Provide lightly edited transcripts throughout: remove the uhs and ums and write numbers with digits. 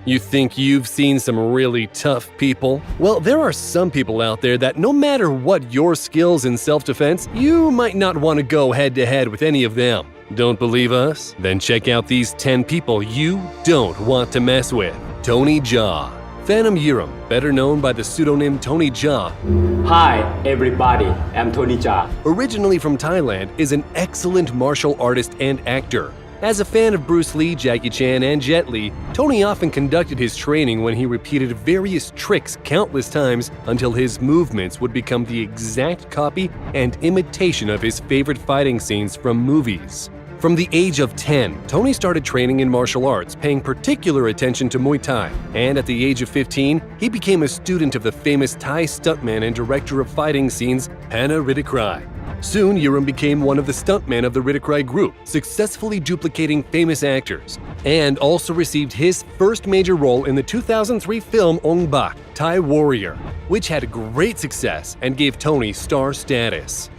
You think you've seen some really tough people? Well, there are some people out there that no matter what your skills in self-defense, you might not want to go head-to-head with any of them. Don't believe us? Then check out these 10 people you don't want to mess with. Tony Jaa. Phantom Urim, better known by the pseudonym Tony Jaa. Hi everybody, I'm Tony Jaa. Originally from Thailand, is an excellent martial artist and actor. As a fan of Bruce Lee, Jackie Chan, and Jet Li, Tony often conducted his training when he repeated various tricks countless times until his movements would become the exact copy and imitation of his favorite fighting scenes from movies. From the age of 10, Tony started training in martial arts, paying particular attention to Muay Thai, and at the age of 15, he became a student of the famous Thai stuntman and director of fighting scenes, Panna Rittikrai. Soon, Urim became one of the stuntmen of the Rittikrai group, successfully duplicating famous actors, and also received his first major role in the 2003 film Ong Bak, Thai Warrior, which had great success and gave Tony star status.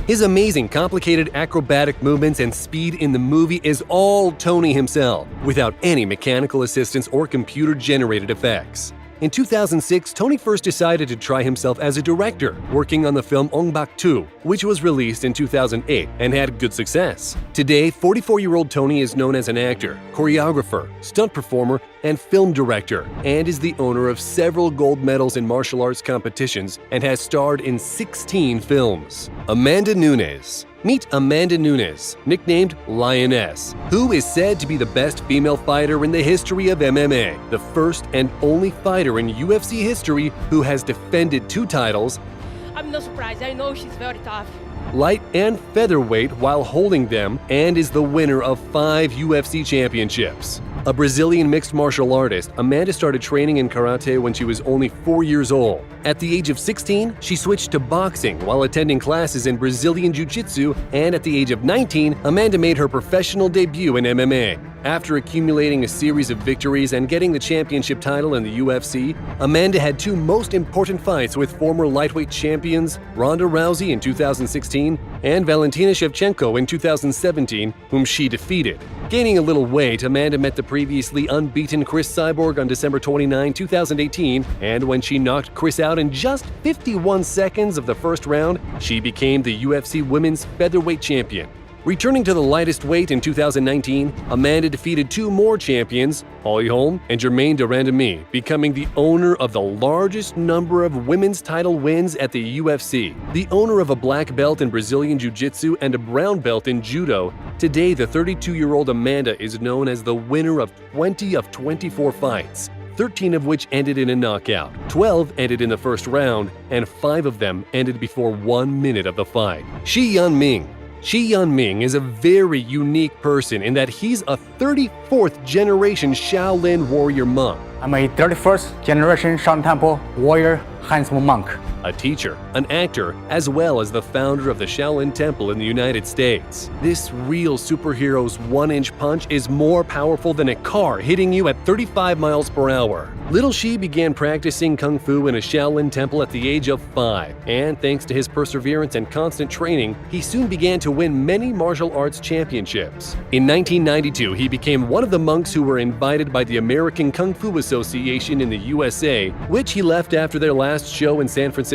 His amazing, complicated acrobatic movements and speed in the movie is all Tony himself, without any mechanical assistance or computer-generated effects. In 2006, Tony first decided to try himself as a director, working on the film Ong Bak 2, which was released in 2008 and had good success. Today, 44-year-old Tony is known as an actor, choreographer, stunt performer, and film director, and is the owner of several gold medals in martial arts competitions and has starred in 16 films. Amanda Nunes. Meet Amanda Nunes, nicknamed Lioness, who is said to be the best female fighter in the history of MMA, the first and only fighter in UFC history who has defended 2 titles. I'm not surprised, I know she's very tough. Light and featherweight while holding them, and is the winner of 5 UFC championships. A Brazilian mixed martial artist, Amanda started training in karate when she was only 4 years old. At the age of 16, she switched to boxing while attending classes in Brazilian Jiu-Jitsu, and at the age of 19, Amanda made her professional debut in MMA. After accumulating a series of victories and getting the championship title in the UFC, Amanda had 2 most important fights with former lightweight champions Ronda Rousey in 2016 and Valentina Shevchenko in 2017, whom she defeated. Gaining a little weight, Amanda met the previously unbeaten Cris Cyborg on December 29, 2018, and when she knocked Cris out in just 51 seconds of the first round, she became the UFC Women's Featherweight Champion. Returning to the lightest weight in 2019, Amanda defeated 2 more champions, Holly Holm and Germaine de Randamie, becoming the owner of the largest number of women's title wins at the UFC. The owner of a black belt in Brazilian Jiu-Jitsu and a brown belt in Judo, today the 32-year-old Amanda is known as the winner of 20 of 24 fights, 13 of which ended in a knockout, 12 ended in the first round, and 5 of them ended before 1 minute of the fight. Shi Yunming. Shi Yunming is a very unique person in that he's a 34th generation Shaolin warrior monk. I'm a 31st generation Shaolin Temple warrior handsome monk. A teacher, an actor, as well as the founder of the Shaolin Temple in the United States. This real superhero's 1-inch punch is more powerful than a car hitting you at 35 miles per hour. Little Shi began practicing Kung Fu in a Shaolin Temple at the age of 5, and thanks to his perseverance and constant training, he soon began to win many martial arts championships. In 1992, he became one of the monks who were invited by the American Kung Fu Association in the USA, which he left after their last show in San Francisco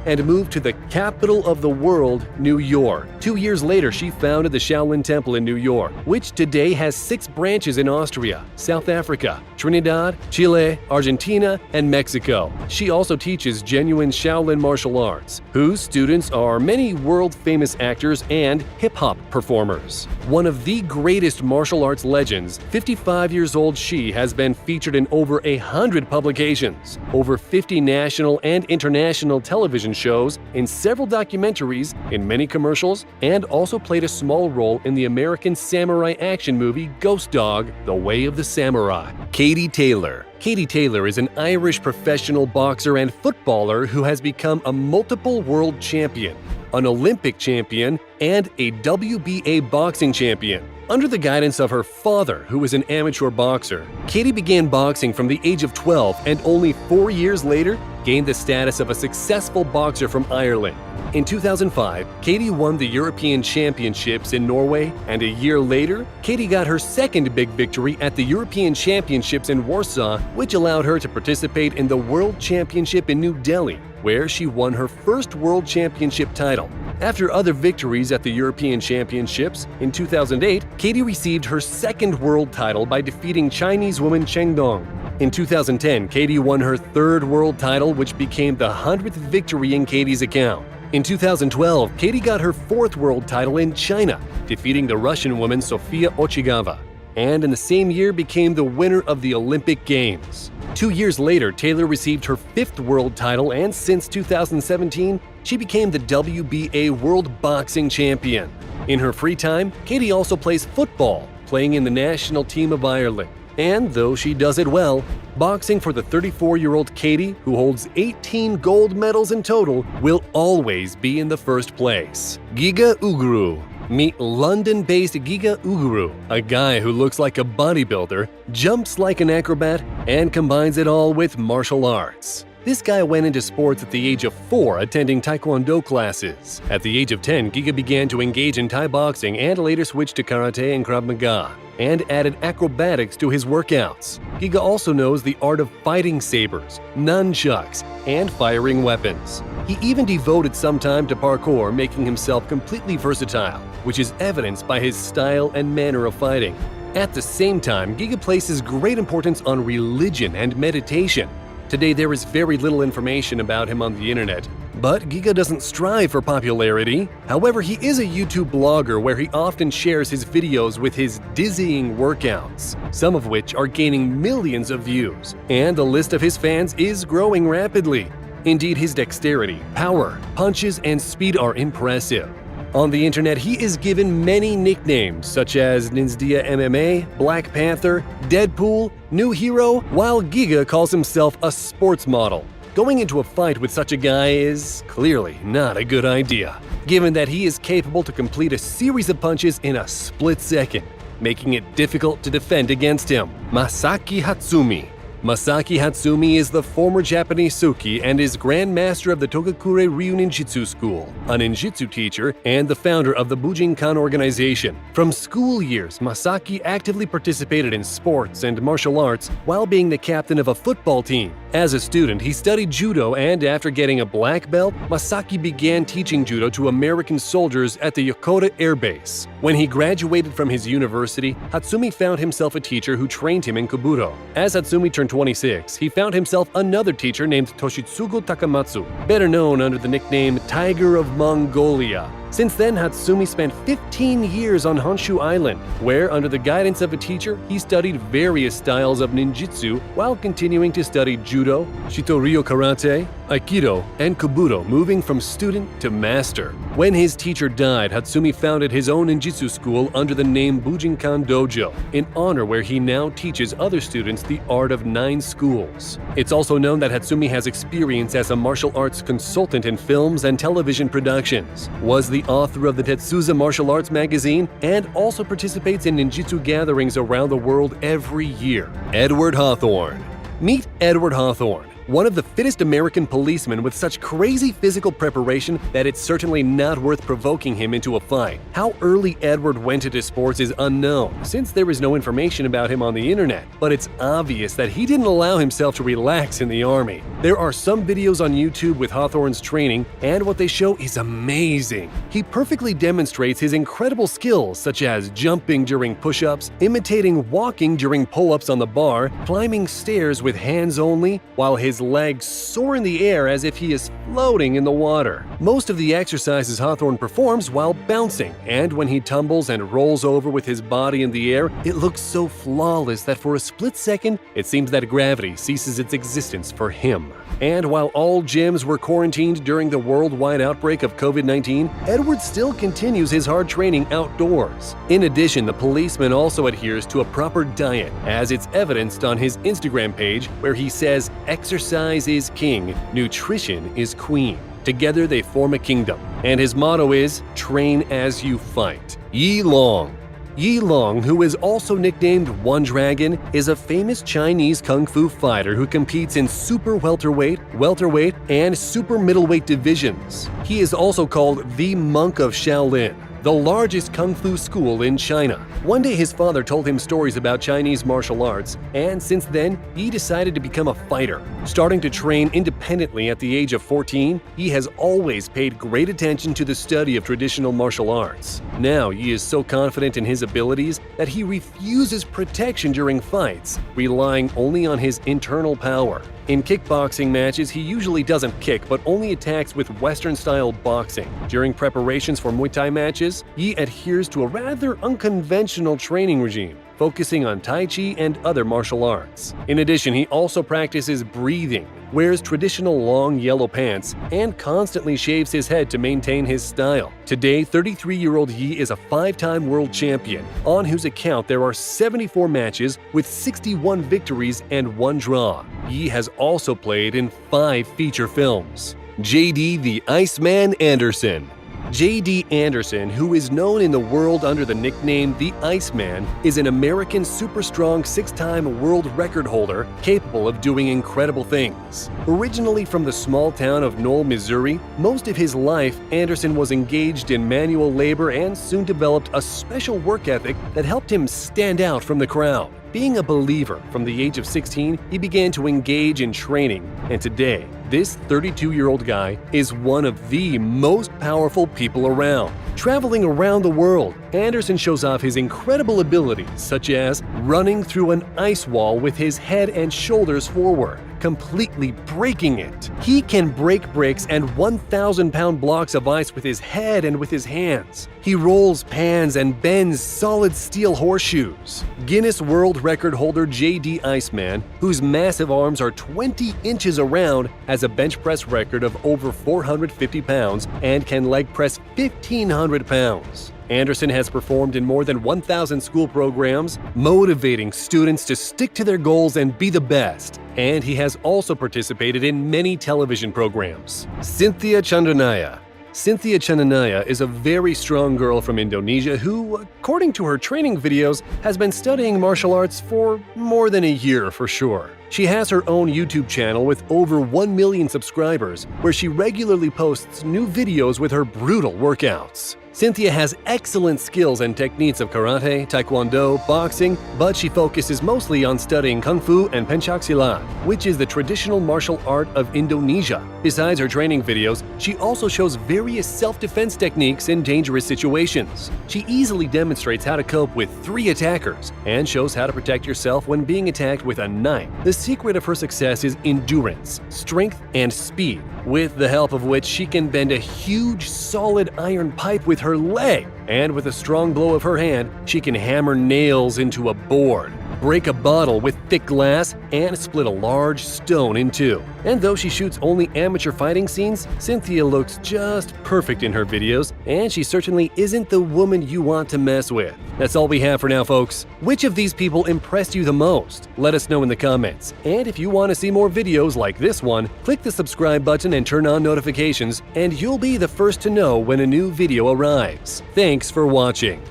and moved to the capital of the world, New York. 2 years later, she founded the Shaolin Temple in New York, which today has 6 branches in Austria, South Africa, Trinidad, Chile, Argentina, and Mexico. She also teaches genuine Shaolin martial arts, whose students are many world-famous actors and hip-hop performers. One of the greatest martial arts legends, 55 years old Shi has been featured in over 100 publications, over 50 national and international television shows, in several documentaries, in many commercials, and also played a small role in the American samurai action movie Ghost Dog: The Way of the Samurai. Katie Taylor. Katie Taylor is an Irish professional boxer and footballer who has become a multiple world champion, an Olympic champion, and a WBA boxing champion. Under the guidance of her father, who was an amateur boxer, Katie began boxing from the age of 12 and only 4 years later gained the status of a successful boxer from Ireland. In 2005, Katie won the European Championships in Norway, and a year later, Katie got her second big victory at the European Championships in Warsaw, which allowed her to participate in the World Championship in New Delhi, where she won her first World Championship title. After other victories at the European Championships, in 2008, Katie received her second world title by defeating Chinese woman Cheng Dong. In 2010, Katie won her third world title, which became the 100th victory in Katie's account. In 2012, Katie got her fourth world title in China, defeating the Russian woman Sofia Ochigava, and in the same year became the winner of the Olympic Games. 2 years later, Taylor received her fifth world title, and since 2017, she became the WBA World Boxing Champion. In her free time, Katie also plays football, playing in the national team of Ireland. And though she does it well, boxing for the 34-year-old Katie, who holds 18 gold medals in total, will always be in the first place. Giga Uguru. Meet London-based Giga Uguru, a guy who looks like a bodybuilder, jumps like an acrobat, and combines it all with martial arts. This guy went into sports at the age of 4, attending Taekwondo classes. At the age of 10, Giga began to engage in Thai boxing and later switched to Karate and Krav Maga, and added acrobatics to his workouts. Giga also knows the art of fighting sabers, nunchucks, and firing weapons. He even devoted some time to parkour, making himself completely versatile, which is evidenced by his style and manner of fighting. At the same time, Giga places great importance on religion and meditation. Today, there is very little information about him on the internet, but Giga doesn't strive for popularity. However, he is a YouTube blogger where he often shares his videos with his dizzying workouts, some of which are gaining millions of views, and the list of his fans is growing rapidly. Indeed, his dexterity, power, punches, and speed are impressive. On the internet, he is given many nicknames such as Ninja MMA, Black Panther, Deadpool, New Hero, while Giga calls himself a sports model. Going into a fight with such a guy is clearly not a good idea, given that he is capable to complete a series of punches in a split second, making it difficult to defend against him. Masaki Hatsumi. Masaki Hatsumi is the former Japanese Suki and is Grand Master of the Togakure Ryu Ninjutsu School, a ninjutsu teacher and the founder of the Bujinkan organization. From school years, Masaki actively participated in sports and martial arts while being the captain of a football team. As a student, he studied judo, and after getting a black belt, Masaki began teaching judo to American soldiers at the Yokota Air Base. When he graduated from his university, Hatsumi found himself a teacher who trained him in Kobudo. As Hatsumi turned 26, he found himself another teacher named Toshitsugu Takamatsu, better known under the nickname Tiger of Mongolia. Since then, Hatsumi spent 15 years on Honshu Island, where, under the guidance of a teacher, he studied various styles of ninjutsu while continuing to study judo, shitoryu karate, aikido, and kobudo, moving from student to master. When his teacher died, Hatsumi founded his own ninjutsu school under the name Bujinkan Dojo, in honor where he now teaches other students the art of 9 schools. It's also known that Hatsumi has experience as a martial arts consultant in films and television productions, was the author of the Tetsuza Martial Arts magazine, and also participates in ninjutsu gatherings around the world every year. Edward Hawthorne. Meet Edward Hawthorne, one of the fittest American policemen with such crazy physical preparation that it's certainly not worth provoking him into a fight. How early Edward went into sports is unknown, since there is no information about him on the internet, but it's obvious that he didn't allow himself to relax in the army. There are some videos on YouTube with Hawthorne's training, and what they show is amazing. He perfectly demonstrates his incredible skills, such as jumping during push-ups, imitating walking during pull-ups on the bar, climbing stairs with hands only, while his legs soar in the air as if he is floating in the water. Most of the exercises Hawthorne performs while bouncing, and when he tumbles and rolls over with his body in the air, it looks so flawless that for a split second, it seems that gravity ceases its existence for him. And while all gyms were quarantined during the worldwide outbreak of COVID-19, Edward still continues his hard training outdoors. In addition, the policeman also adheres to a proper diet, as it's evidenced on his Instagram page, where he says, "Exercise is king, nutrition is queen. Together they form a kingdom." And his motto is, "Train as you fight." Yi Long. Yi Long, who is also nicknamed One Dragon, is a famous Chinese kung fu fighter who competes in super welterweight, and super middleweight divisions. He is also called the Monk of Shaolin, the largest kung fu school in China. One day his father told him stories about Chinese martial arts, and since then, he decided to become a fighter. Starting to train independently at the age of 14, he has always paid great attention to the study of traditional martial arts. Now he is so confident in his abilities that he refuses protection during fights, relying only on his internal power. In kickboxing matches, he usually doesn't kick but only attacks with Western-style boxing. During preparations for Muay Thai matches, he adheres to a rather unconventional training regime, focusing on Tai Chi and other martial arts. In addition, he also practices breathing, wears traditional long yellow pants, and constantly shaves his head to maintain his style. Today, 33-year-old Yi is a 5-time world champion, on whose account there are 74 matches with 61 victories and 1 draw. Yi has also played in 5 feature films. J.D. the Iceman Anderson. J.D. Anderson, who is known in the world under the nickname The Iceman, is an American super-strong 6-time world record holder capable of doing incredible things. Originally from the small town of Knoll, Missouri, most of his life Anderson was engaged in manual labor and soon developed a special work ethic that helped him stand out from the crowd. Being a believer from the age of 16, he began to engage in training, and today, this 32-year-old guy is one of the most powerful people around. Traveling around the world, Anderson shows off his incredible abilities, such as running through an ice wall with his head and shoulders forward, completely breaking it. He can break bricks and 1,000-pound blocks of ice with his head and with his hands. He rolls pans and bends solid steel horseshoes. Guinness World Record holder J.D. Iceman, whose massive arms are 20 inches around, has a bench press record of over 450 pounds and can leg press 1,500 pounds. Anderson has performed in more than 1,000 school programs, motivating students to stick to their goals and be the best. And he has also participated in many television programs. Cynthia Chandranaya. Cynthia Chandranaya is a very strong girl from Indonesia who, according to her training videos, has been studying martial arts for more than a year for sure. She has her own YouTube channel with over 1 million subscribers, where she regularly posts new videos with her brutal workouts. Cynthia has excellent skills and techniques of karate, taekwondo, boxing, but she focuses mostly on studying kung fu and pencak silat, which is the traditional martial art of Indonesia. Besides her training videos, she also shows various self-defense techniques in dangerous situations. She easily demonstrates how to cope with 3 attackers and shows how to protect yourself when being attacked with a knife. The secret of her success is endurance, strength, and speed, with the help of which she can bend a huge solid iron pipe with her leg, and with a strong blow of her hand, she can hammer nails into a board, break a bottle with thick glass, and split a large stone in 2. And though she shoots only amateur fighting scenes, Cynthia looks just perfect in her videos, and she certainly isn't the woman you want to mess with. That's all we have for now, folks. Which of these people impressed you the most? Let us know in the comments. And if you want to see more videos like this one, click the subscribe button and turn on notifications, and you'll be the first to know when a new video arrives. Thanks for watching.